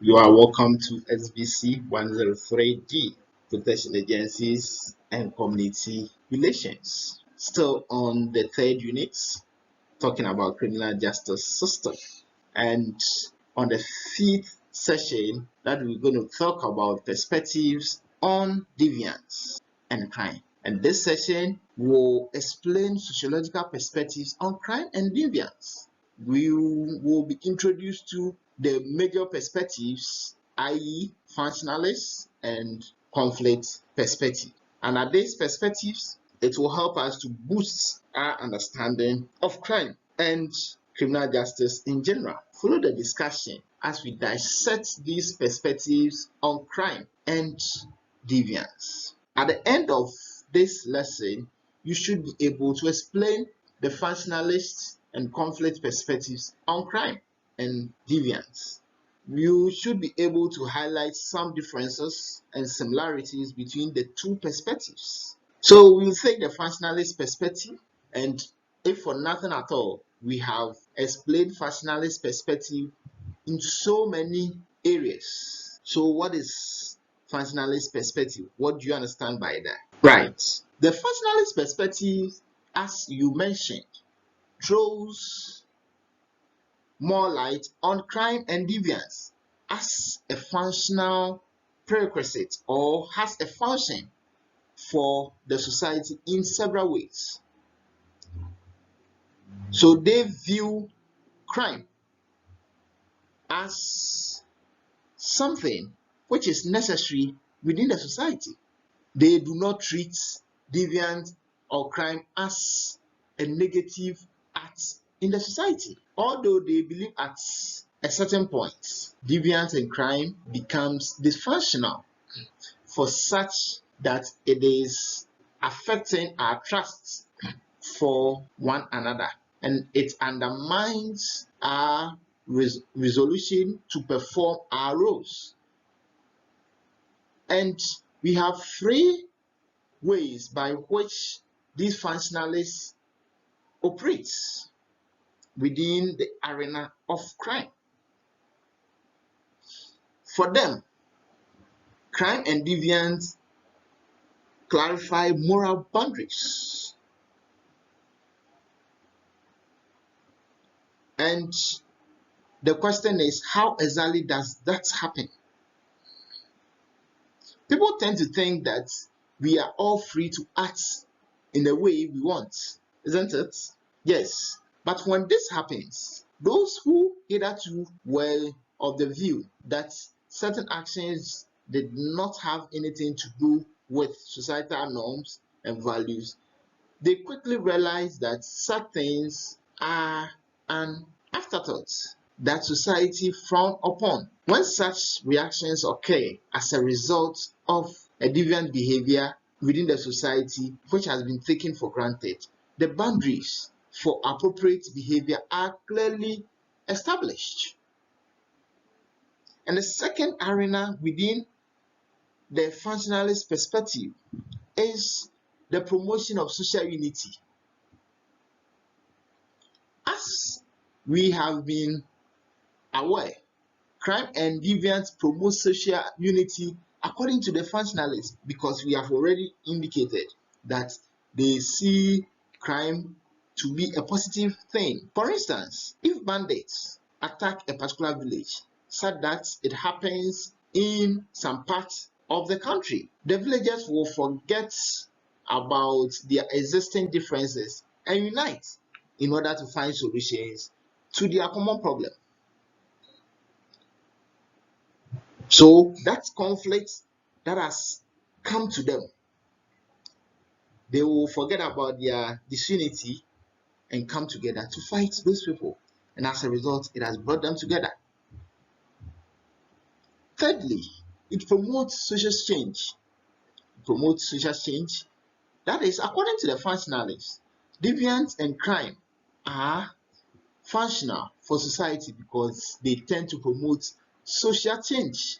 You are welcome to SBC 103G, Protection Agencies and Community Relations. Still on the third unit, talking about criminal justice system. And on the fifth session, that we're going to talk about perspectives on deviance and crime. And this session will explain sociological perspectives on crime and deviance. We will be introduced to the major perspectives, i.e., functionalist and conflict perspective. And at these perspectives, it will help us to boost our understanding of crime and criminal justice in general. Follow the discussion as we dissect these perspectives on crime and deviance. At the end of this lesson, you should be able to explain the functionalist and conflict perspectives on crime and deviance. You should be able to highlight some differences and similarities between the two perspectives. So we'll take the functionalist perspective, and if for nothing at all, we have explained functionalist perspective in so many areas. So what is functionalist perspective? What do you understand by that? Right. The functionalist perspective, as you mentioned, throws more light on crime and deviance as a functional prerequisite or has a function for the society in several ways. So they view crime as something which is necessary within the society. They do not treat deviance or crime as a negative act in the society. Although they believe at a certain point, deviance and crime becomes dysfunctional for such that it is affecting our trust for one another, and it undermines our resolution to perform our roles. And we have three ways by which these functionalists operate within the arena of crime. For them, crime and deviance clarify moral boundaries. And the question is, how exactly does that happen? People tend to think that we are all free to act in the way we want, isn't it? Yes. But when this happens, those who hitherto were of the view that certain actions did not have anything to do with societal norms and values, they quickly realize that such things are an afterthought that society frown upon. When such reactions occur as a result of a deviant behavior within the society which has been taken for granted, the boundaries for appropriate behavior are clearly established. And the second arena within the functionalist perspective is the promotion of social unity. As we have been aware, crime and deviance promote social unity according to the functionalists, because we have already indicated that they see crime to be a positive thing. For instance, if bandits attack a particular village, such that it happens in some parts of the country, the villagers will forget about their existing differences and unite in order to find solutions to their common problem. So that conflict that has come to them, they will forget about their disunity and come together to fight those people. And as a result, it has brought them together. Thirdly, it promotes social change. That is, according to the functionalists, deviance and crime are functional for society because they tend to promote social change.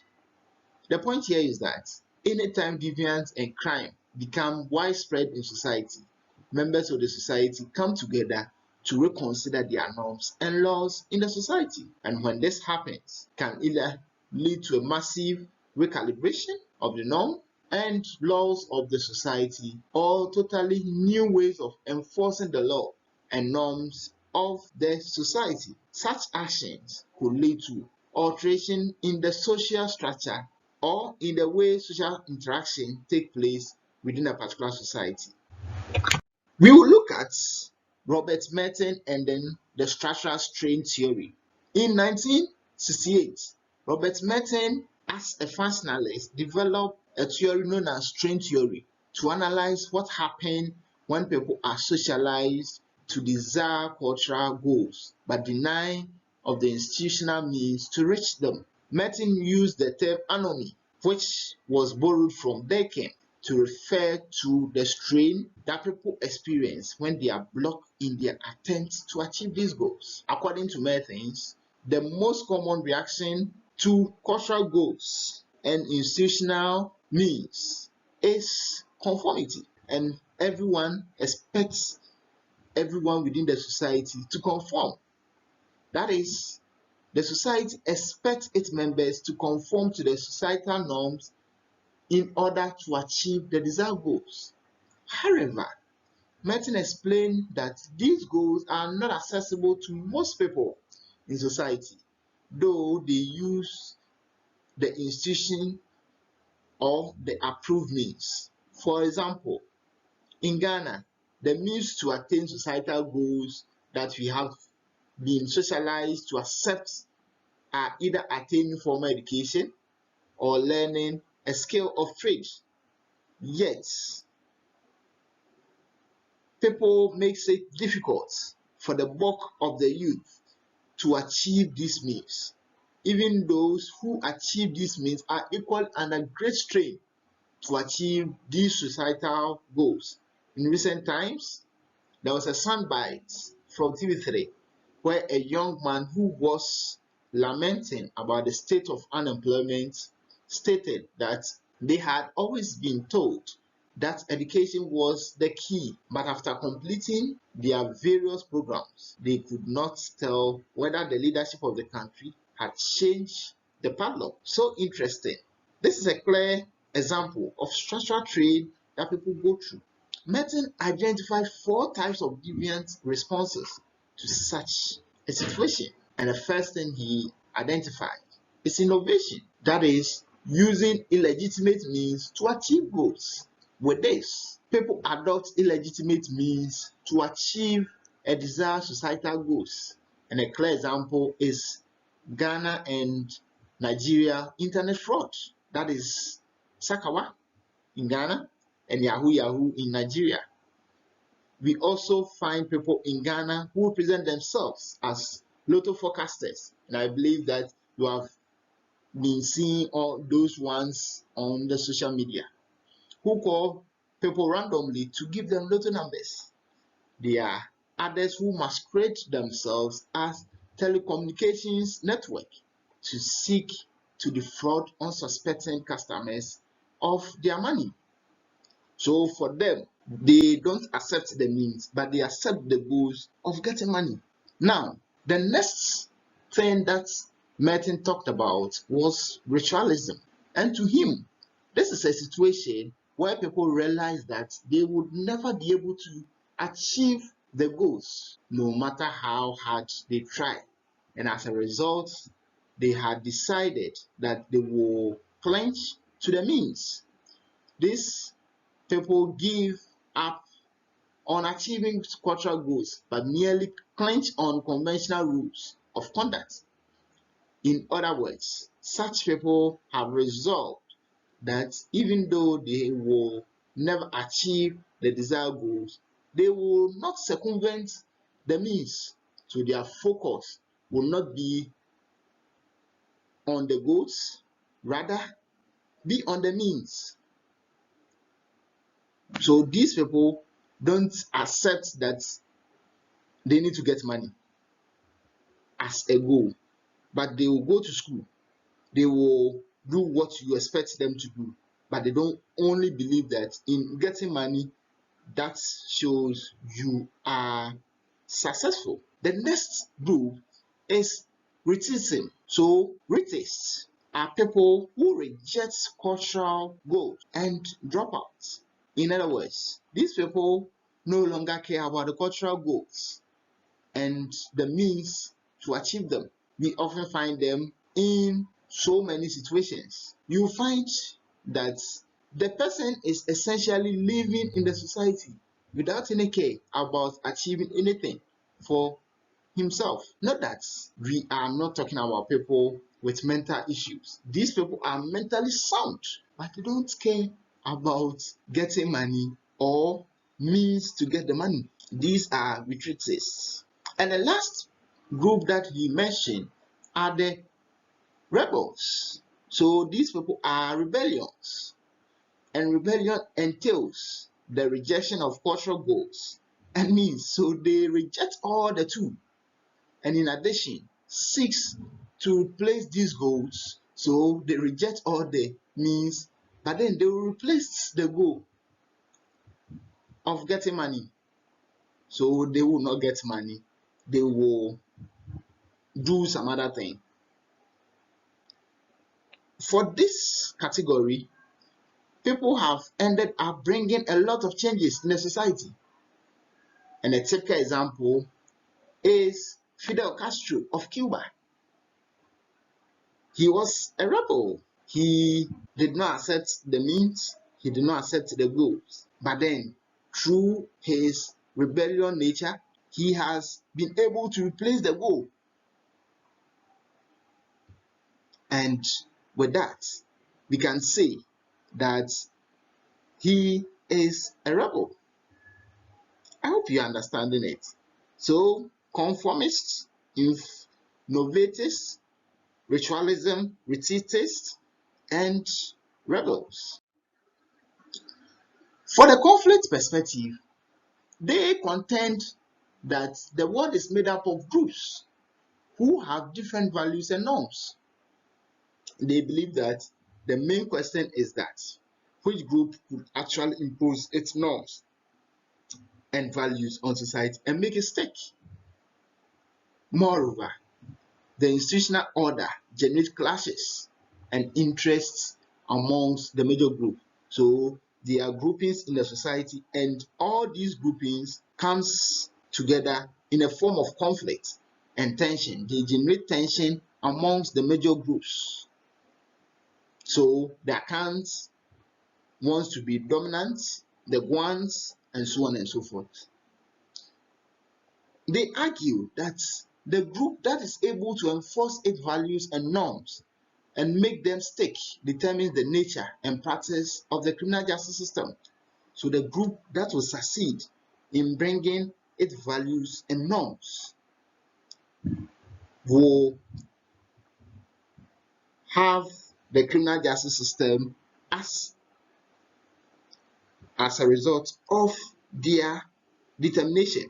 The point here is that anytime deviance and crime become widespread in society, members of the society come together to reconsider their norms and laws in the society. And when this happens, can either lead to a massive recalibration of the norm and laws of the society, or totally new ways of enforcing the law and norms of the society. Such actions could lead to alteration in the social structure or in the way social interaction take place within a particular society. We will look at Robert Merton and then the structural strain theory. In 1968, Robert Merton, as a functionalist, developed a theory known as strain theory to analyze what happens when people are socialized to desire cultural goals but deny of the institutional means to reach them. Merton used the term anomie, which was borrowed from Durkheim, to refer to the strain that people experience when they are blocked in their attempts to achieve these goals. According to Merton, the most common reaction to cultural goals and institutional means is conformity, and everyone expects everyone within the society to conform. That is, the society expects its members to conform to the societal norms in order to achieve the desired goals. However, Merton explained that these goals are not accessible to most people in society, though they use the institution or the approved means. For example, in Ghana, the means to attain societal goals that we have been socialized to accept are either attaining formal education or learning a skill of trade. Yet, people makes it difficult for the bulk of the youth to achieve these means. Even those who achieve these means are equal under great strain to achieve these societal goals. In recent times, there was a soundbite from TV3 where a young man who was lamenting about the state of unemployment stated that they had always been told that education was the key, but after completing their various programs, they could not tell whether the leadership of the country had changed the padlock. So interesting. This is a clear example of structural trade that people go through. Merton identified 4 types of deviant responses to such a situation. And the first thing he identified is innovation, that is, using illegitimate means to achieve goals. With this, people adopt illegitimate means to achieve a desired societal goals. And a clear example is Ghana and Nigeria internet fraud, that is Sakawa in Ghana and Yahoo Yahoo in Nigeria. We also find people in Ghana who present themselves as lotto forecasters, and I believe that you have been seeing all those ones on the social media, who call people randomly to give them lotto numbers. There are others who masquerade themselves as telecommunications network to seek to defraud unsuspecting customers of their money. So for them, they don't accept the means, but they accept the goals of getting money. Now, the next thing that Merton talked about was ritualism. And to him, this is a situation where people realize that they would never be able to achieve the goals, no matter how hard they try. And as a result, they had decided that they will clench to the means. These people give up on achieving cultural goals but merely clench on conventional rules of conduct. In other words, such people have resolved that even though they will never achieve the desired goals, they will not circumvent the means. So their focus will not be on the goals, rather be on the means. So these people don't accept that they need to get money as a goal, but they will go to school, they will do what you expect them to do, but they don't only believe that in getting money that shows you are successful. The next group is reticism. So retists are people who reject cultural goals and drop out. In other words, these people no longer care about the cultural goals and the means to achieve them. We often find them in so many situations. You find that the person is essentially living in the society without any care about achieving anything for himself. Not that we are not talking about people with mental issues. These people are mentally sound, but they don't care about getting money or means to get the money. These are retreatists. And the last group that he mentioned are the rebels. So these people are rebellions, and rebellion entails the rejection of cultural goals and means. So they reject all the two, and in addition seeks to replace these goals. So they reject all the means, but then they will replace the goal of getting money. So they will not get money, they will do some other thing. For this category, people have ended up bringing a lot of changes in the society. And a typical example is Fidel Castro of Cuba. He was a rebel. He did not accept the means, he did not accept the goals. But then, through his rebellion nature, he has been able to replace the goal. And with that, we can say that he is a rebel. I hope you're understanding it. So, conformists, innovatists, ritualism, retreatists, and rebels. For the conflict perspective, they contend that the world is made up of groups who have different values and norms. They believe that the main question is that which group could actually impose its norms and values on society and make it stick. Moreover, the institutional order generates clashes and interests amongst the major group. So there are groupings in the society, and all these groupings comes together in a form of conflict and tension. They generate tension amongst the major groups. So the accounts wants to be dominant, the ones, and so on and so forth. They argue that the group that is able to enforce its values and norms and make them stick determines the nature and practice of the criminal justice system. So the group that will succeed in bringing its values and norms will have the criminal justice system as a result of their determination.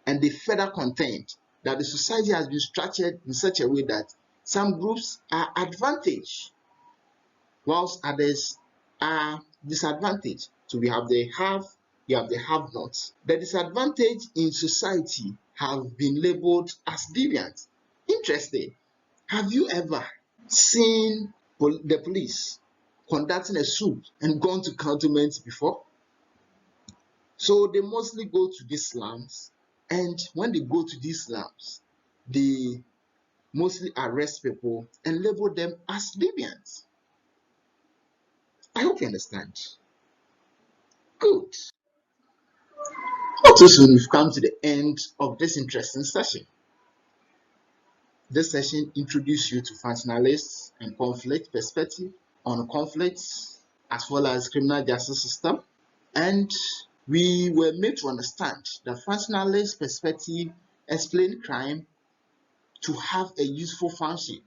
And they further contend that the society has been structured in such a way that some groups are advantaged whilst others are disadvantaged. So we have the have-nots. The disadvantage in society have been labeled as deviant. Interesting. Have you ever seen the police conducting a swoop and gone to cantonments before? So they mostly go to these slums, and when they go to these slums, they mostly arrest people and label them as deviants. I hope you understand. Good. Not too soon, we've come to the end of this interesting session. This session introduced you to functionalists and conflict perspective on conflicts as well as criminal justice system, and we were made to understand the functionalist perspective explain crime to have a useful function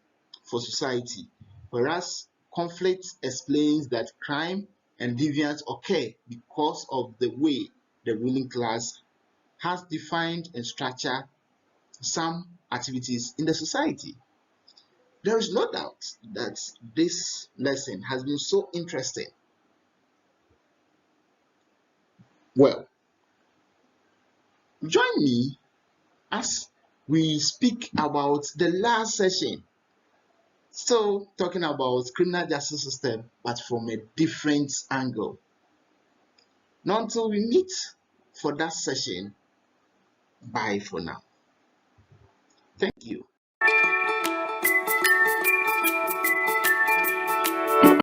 for society, whereas conflict explains that crime and deviance occur because of the way the ruling class has defined and structured some activities in the society. There is no doubt that this lesson has been so interesting. Well, join me as we speak about the last session Still talking about criminal justice system, but from a different angle. Now until we meet for that session, bye for now. Thank you.